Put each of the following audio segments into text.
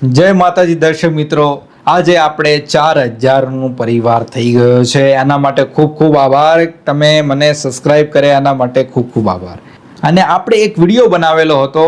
જય માતાજી દર્શક મિત્રો, આજે આપણે 4000નું પરિવાર થઈ ગયો છે. એના માટે ખૂબ ખૂબ આભાર. તમે મને સબસ્ક્રાઇબ કર્યા એના માટે ખૂબ ખૂબ આભાર. અને આપણે એક વિડીયો બનાવેલો હતો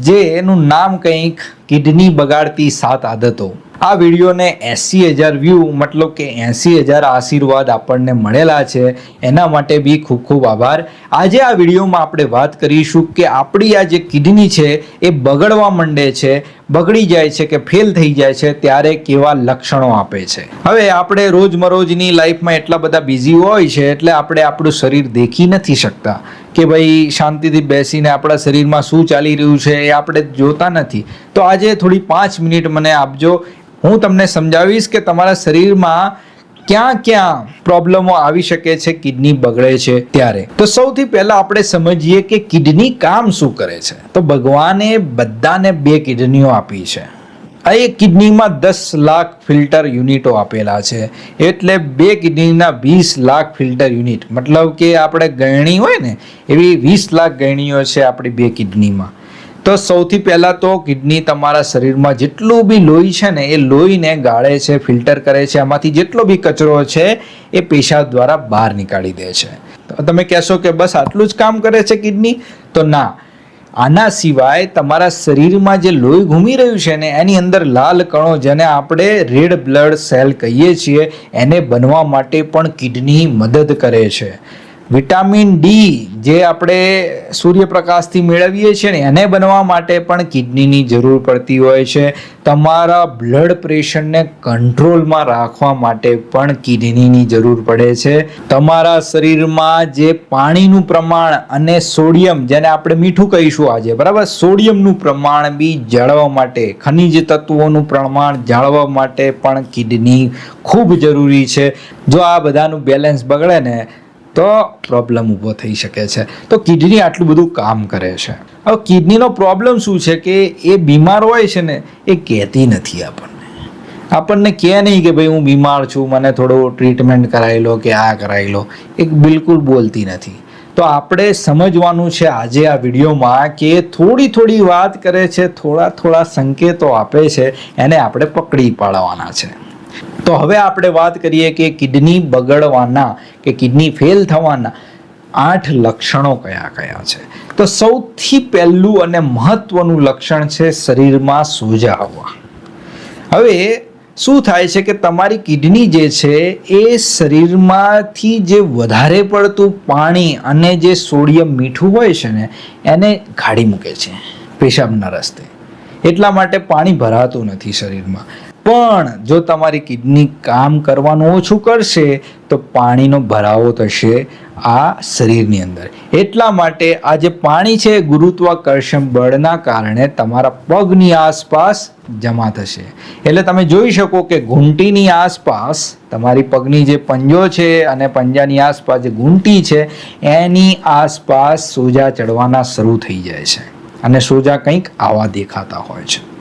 જે એનું નામ કંઈક કિડની બગાડતી 7 આદતો. આ વિડીયોને 80,000 વ્યૂ મતલબ કે 80,000 આશીર્વાદ આપણને મળેલા છે. એના માટે બી ખૂબ ખૂબ આભાર. આજે આ વિડીયોમાં આપણે વાત કરીશું કે આપણી આ જે કિડની છે એ બગડવા માંડે છે, બગડી જાય છે કે ફેલ થઈ જાય છે ત્યારે કેવા લક્ષણો આપે છે. હવે આપણે રોજમરોજની લાઈફમાં એટલા બધા બિઝી હોય છે એટલે આપણે આપણું શરીર દેખી નથી શકતા કે ભાઈ શાંતિથી બેસીને આપણા શરીરમાં શું ચાલી રહ્યું છે એ આપણે જોતા નથી. તો આજે થોડી 5 મિનિટ મને આપજો. હું તમને સમજાવીશ કે તમારા શરીરમાં ક્યાં ક્યાં પ્રોબ્લેમો આવી શકે છે કિડની બગડે છે ત્યારે. તો સૌથી પહેલા આપણે સમજીએ કે કિડની કામ શું કરે છે. તો ભગવાને બધાને 2 કિડનીઓ આપી છે. આ એક કિડનીમાં 10 લાખ ફિલ્ટર યુનિટો આપેલા છે, એટલે 2 કિડનીના 20 લાખ ફિલ્ટર યુનિટ, મતલબ કે આપણે ગળણી હોય ને એવી 20 લાખ ગળણીઓ છે આપણી 2 કિડનીમાં. તો સૌથી પહેલાં તો કિડની તમારા શરીરમાં જેટલું બી લોહી છે ને એ લોહીને ગાળે છે, ફિલ્ટર કરે છે. આમાંથી જેટલો બી કચરો છે એ પેશાબ દ્વારા બહાર નીકાળી દે છે. તો તમે કહેશો કે બસ આટલું જ કામ કરે છે કિડની? તો ના, આના સિવાય તમારા શરીરમાં જે લોહી ઘૂમી રહ્યું છે ને એની અંદર લાલ કણો, જેને આપણે રેડ બ્લડ સેલ કહીએ છીએ, એને બનવા માટે પણ કિડની મદદ કરે છે. વિટામિન ડી જે આપણે સૂર્યપ્રકાશથી મેળવીએ છીએ ને એને બનવા માટે પણ કિડનીની જરૂર પડતી હોય છે. તમારા બ્લડ પ્રેશરને કંટ્રોલમાં રાખવા માટે પણ કિડનીની જરૂર પડે છે. તમારા શરીરમાં જે પાણીનું પ્રમાણ અને સોડિયમ, જેને આપણે મીઠું કહીશું આજે, બરાબર, સોડિયમનું પ્રમાણ બી જાળવવા માટે, ખનિજ તત્વોનું પ્રમાણ જાળવવા માટે પણ કિડની ખૂબ જરૂરી છે. જો આ બધાનું બેલેન્સ બગડે ને તો પ્રોબ્લેમ ઊભો થઈ શકે છે. તો કિડની આટલું બધું કામ કરે છે. હવે કિડનીનો પ્રોબ્લેમ શું છે કે એ બીમાર હોય છે ને એ કહેતી નથી આપણને કહે નહીં કે ભાઈ હું બીમાર છું, મને થોડો ટ્રીટમેન્ટ કરાવી લો કે આ કરાવી લો, એ બિલકુલ બોલતી નથી. તો આપણે સમજવાનું છે આજે આ વિડીયોમાં કે થોડી થોડી વાત કરે છે, થોડા થોડા સંકેતો આપે છે, એને આપણે પકડી પાડવાના છે. તો હવે આપણે વાત કરીએ કે કિડની બગડવાના કે કિડની ફેલ થવાના 8 લક્ષણો કયા કયા છે. તો સૌથી પહેલું અને મહત્વનું લક્ષણ છે શરીરમાં સોજા આવવા. હવે શું થાય છે કે તમારી કિડની જે છે એ શરીરમાંથી જે વધારે પડતું પાણી અને જે સોડિયમ મીઠું હોય છે ને એને કાઢી મૂકે છે પેશાબના રસ્તે. એટલા માટે પાણી ભરાતું નથી શરીરમાં. પણ જો તમારી કિડની કામ કરવાનું ઓછું કરશે તો પાણીનો ભરાવો થશે આ શરીરની અંદર. એટલા માટે આ જે પાણી છે ગુરુત્વાકર્ષણ બળના કારણે તમારા પગની આસપાસ જમા થશે. એટલે તમે જોઈ શકો કે ઘૂંટીની આસપાસ, તમારી પગની જે પંજો છે અને પંજાની આસપાસ જે ઘૂંટી છે એની આસપાસ સોજા ચડવાના શરૂ થઈ જાય છે અને સોજા કંઈક આવા દેખાતા હોય છે.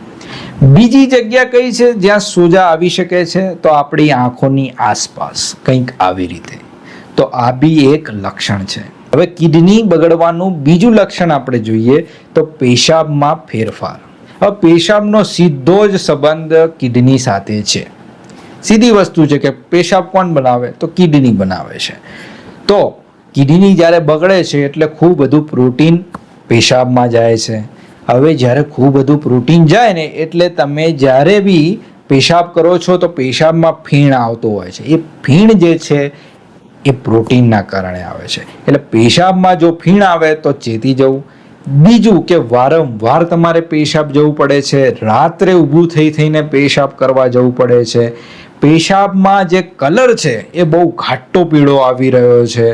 બીજી જગ્યા કઈ છે જ્યાં સોજા આવી શકે છે? તો આપણી આંખોની આસપાસ કંઈક આવી રીતે. તો આ બી એક લક્ષણ છે. હવે કિડની બગડવાનું બીજું લક્ષણ આપણે જોઈએ તો પેશાબમાં ફેરફાર. હવે પેશાબનો સીધો જ સંબંધ કિડની સાથે છે. સીધી વસ્તુ છે કે પેશાબ કોણ બનાવે? તો કિડની બનાવે છે. તો કિડની જ્યારે બગડે છે એટલે ખૂબ બધું પ્રોટીન પેશાબમાં જાય છે. હવે જ્યારે ખૂબ બધું પ્રોટીન જાય ને એટલે તમે જ્યારે બી પેશાબ કરો છો તો પેશાબમાં ફીણ આવતો હોય છે. એ ફીણ જે છે એ પ્રોટીનના કારણે આવે છે. એટલે પેશાબમાં જો ફીણ આવે તો ચેતી જવું. બીજું કે વારંવાર તમારે પેશાબ જવું પડે છે, રાત્રે ઊભું થઈને પેશાબ કરવા જવું પડે છે. પેશાબમાં જે કલર છે એ બહુ ઘાટો પીળો આવી રહ્યો છે,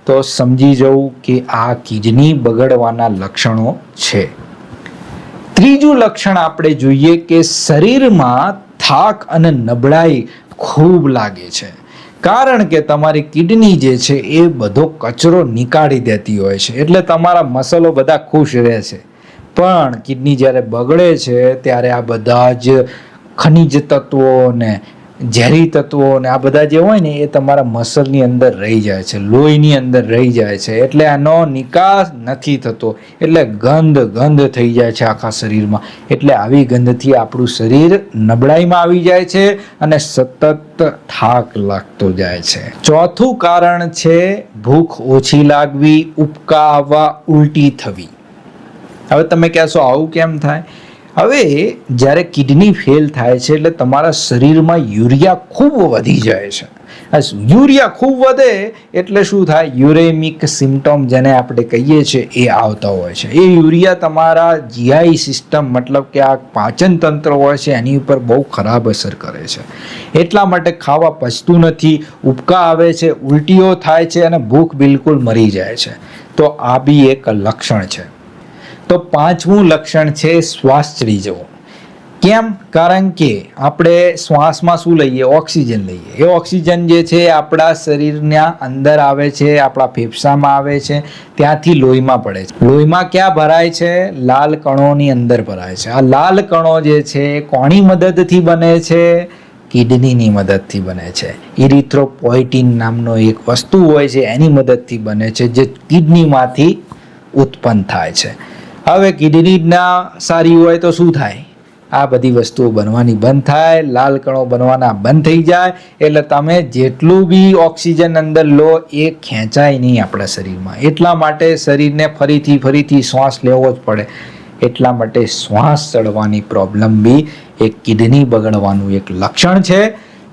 તો સમજી જવું કે આ કિડની બગડવાના લક્ષણો છે. ત્રીજું લક્ષણ આપણે જોઈએ કે શરીરમાં થાક અને નબળાઈ ખૂબ લાગે છે. કારણ કે તમારી કિડની જે છે એ બધો કચરો નીકાળી દેતી હોય છે, એટલે તમારા મસલો બધા ખુશ રહે છે. પણ કિડની જ્યારે બગડે છે ત્યારે આ બધા જ ખનિજ તત્વો ને ઝેરી તત્વો ને આ બધા જે હોય ને એ તમારા મસલની અંદર રહી જાય છે, લોહીની અંદર રહી જાય છે, એટલે આનો નિકાસ નથી થતો, એટલે ગંધ થઈ જાય છે આખા શરીરમાં. એટલે આવી ગંધથી આપણું શરીર નબળાઈમાં આવી જાય છે અને સતત થાક લાગતો જાય છે. ચોથું કારણ છે ભૂખ ઓછી લાગવી, ઉબકા આવવા, ઉલટી થવી. હવે તમે કહેશો આવું કેમ થાય? હવે જ્યારે કિડની ફેલ થાય છે એટલે તમારા શરીરમાં યુરિયા ખૂબ વધી જાય છે. યુરિયા ખૂબ વધે એટલે શું થાય? યુરેમિક સિમ્ટોમ જેને આપણે કહીએ છીએ એ આવતા હોય છે. એ યુરિયા તમારા જીઆઈ સિસ્ટમ મતલબ કે આ પાચન તંત્ર હોય છે એની ઉપર બહુ ખરાબ અસર કરે છે. એટલા માટે ખાવા પચતું નથી, ઉબકા આવે છે, ઉલટીઓ થાય છે અને ભૂખ બિલકુલ મરી જાય છે. તો આ બી એક લક્ષણ છે. તો પાંચમું લક્ષણ છે શ્વાસ ચડી જવો. કેમ? કારણ કે આપણે શ્વાસમાં શું લઈએ? ઓક્સિજન લઈએ. એ ઓક્સિજન જે છે આપણા શરીરના અંદર આવે છે, આપણા ફેફસામાં આવે છે, ત્યાંથી લોહીમાં પડે છે. લોહીમાં ક્યાં ભરાય છે? લાલ કણોની અંદર ભરાય છે. આ લાલ કણો જે છે કોની મદદથી બને છે? કિડનીની મદદથી બને છે. ઇરિથ્રોપોઇટિન નામનો એક વસ્તુ હોય છે એની મદદથી બને છે જે કિડનીમાંથી ઉત્પન્ન થાય છે. હવે કિડની ના સારી હોય તો શું થાય? આ બધી વસ્તુઓ બનવાની બંધ થાય, લાલ કણો બનવાના બંધ થઈ જાય. એટલે તમે જેટલું બી ઓક્સિજન અંદર લો એ ખેંચાય નહીં આપણા શરીરમાં. એટલા માટે શરીરને ફરીથી શ્વાસ લેવો જ પડે. એટલા માટે શ્વાસ ચડવાની પ્રોબ્લેમ બી એક કિડની બગડવાનું એક લક્ષણ છે.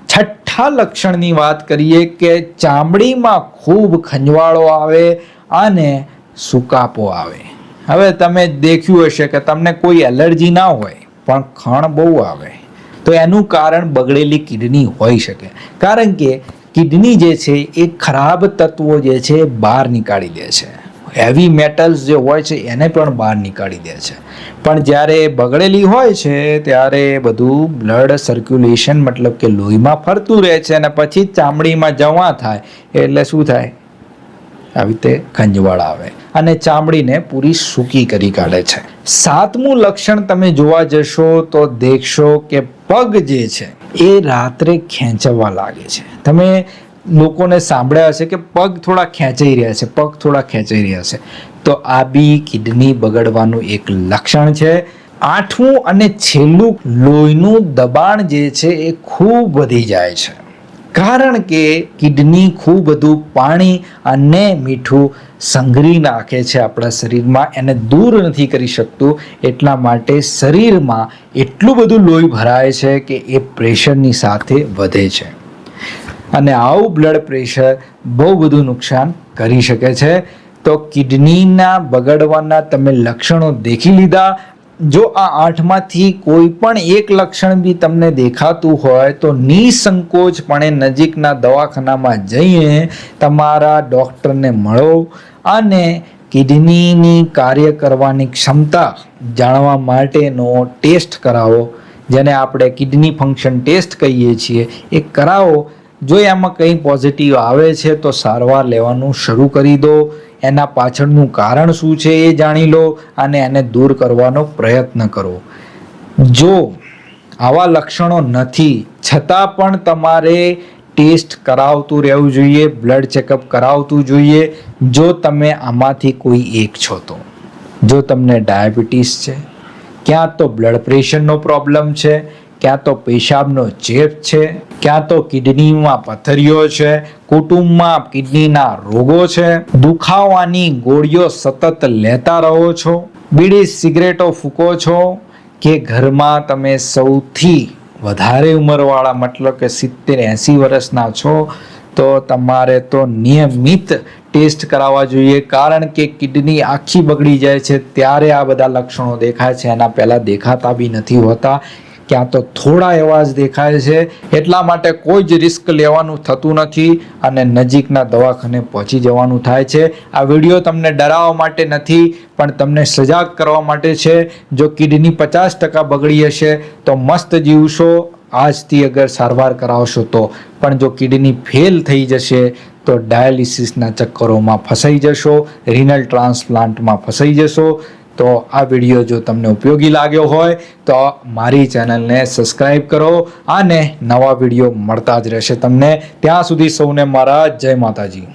છઠ્ઠા લક્ષણની વાત કરીએ કે ચામડીમાં ખૂબ ખંજવાળો આવે અને સુકાપો આવે. હવે તમે દેખ્યું હશે કે તમને કોઈ એલર્જી ના હોય પણ ખણ બહુ આવે, તો એનું કારણ બગડેલી કિડની હોઈ શકે. કારણ કે કિડની જે છે એ ખરાબ તત્વો જે છે બહાર નીકાળી દે છે. હેવી મેટલ્સ જે હોય છે એને પણ બહાર નીકાળી દે છે. પણ જ્યારે બગડેલી હોય છે ત્યારે બધું બ્લડ સર્ક્યુલેશન મતલબ કે લોહીમાં ફરતું રહે છે અને પછી ચામડીમાં જમા થાય એટલે શું થાય? આવી રીતે ખંજવાળ આવે અને ચામડીને પૂરી સૂકી કરી કાઢે છે. સાતમું લક્ષણ તમે જોવા જશો તો દેખશો કે પગ જે છે એ રાત્રે ખેંચવા લાગે છે. તમે લોકોને સાંભળ્યા હશે કે પગ થોડા ખેંચાઈ રહ્યા છે, તો આ બી કિડની બગડવાનું એક લક્ષણ છે. આઠમું અને છેલ્લું, લોહીનું દબાણ જે છે એ ખૂબ વધી જાય છે. કારણ કે કિડની ખૂબ બધું પાણી અને મીઠું સંઘરી નાખે છે આપણા શરીરમાં, એને દૂર નથી કરી શકતું. એટલા માટે શરીરમાં એટલું બધું લોહી ભરાય છે કે એ પ્રેશરની સાથે વધે છે અને આવું બ્લડ પ્રેશર બહુ બધું નુકસાન કરી શકે છે. તો કિડનીના બગડવાના તમે લક્ષણો દેખી લીધા. જો આ આઠમાંથી કોઈ પણ એક લક્ષણ બી તમને દેખાતું હોય તો નિસંકોચપણે નજીકના દવાખાનામાં જઈને તમારા ડૉક્ટરને મળો અને કિડનીની કાર્ય કરવાની ક્ષમતા જાણવા માટેનો ટેસ્ટ કરાવો, જેને આપણે કિડની ફંક્શન ટેસ્ટ કહીએ છીએ, એ કરાવો. જો એમાં કંઈ પોઝિટિવ આવે છે તો સારવાર લેવાનું શરૂ કરી દો. એના પાછળનું કારણ શું છે એ જાણી લો અને એને દૂર કરવાનો પ્રયત્ન કરો. જો આવા લક્ષણો નથી છતાં પણ તમારે ટેસ્ટ કરાવતું રહેવું જોઈએ, બ્લડ ચેકઅપ કરાવતું જોઈએ. જો તમે આમાંથી કોઈ એક છો તો, જો તમને ડાયાબિટીસ છે, ક્યાં તો બ્લડ પ્રેશરનો પ્રોબ્લેમ છે, ક્યાં તો પેશાબનો ચેપ છે, ક્યાં તો કિડનીમાં પથરીઓ છે, કુટુંબમાં કિડનીના રોગો છે, દુખાવાની ગોળીઓ સતત લેતા રહો છો, બીડી સિગરેટો ફૂંકો છો, કે ઘરમાં તમે સૌથી વધારે ઉંમરવાળા મતલબ કે 70-80 વર્ષના છો, તો તમારે તો નિયમિત ટેસ્ટ કરાવવા જોઈએ. કારણ કે કિડની આખી બગડી જાય છે ત્યારે આ બધા લક્ષણો દેખાય છે, એના પહેલાં દેખાતા બી નથી હોતા. ક્યાં તો થોડા એવા જ દેખાય છે. એટલા માટે કોઈ જ રિસ્ક લેવાનું થતું નથી અને નજીકના દવાખાને પહોંચી જવાનું થાય છે. આ વિડીયો તમને ડરાવવા માટે નથી પણ તમને સજાગ કરવા માટે છે. જો કિડની 50% બગડી હશે તો મસ્ત જીવશો આજથી અગર સારવાર કરાવશો તો, પણ જો કિડની ફેલ થઈ જશે તો ડાયાલિસિસના ચક્કરોમાં ફસાઈ જશો, રિનલ ટ્રાન્સપ્લાન્ટમાં ફસાઈ જશો. તો આ વિડીયો જો તમને ઉપયોગી લાગ્યો હોય તો મારી ચેનલને સબસ્ક્રાઈબ કરો અને નવા વિડીયો મળતા જ રહેશે તમને. ત્યાં સુધી સૌને મારા જય માતાજી.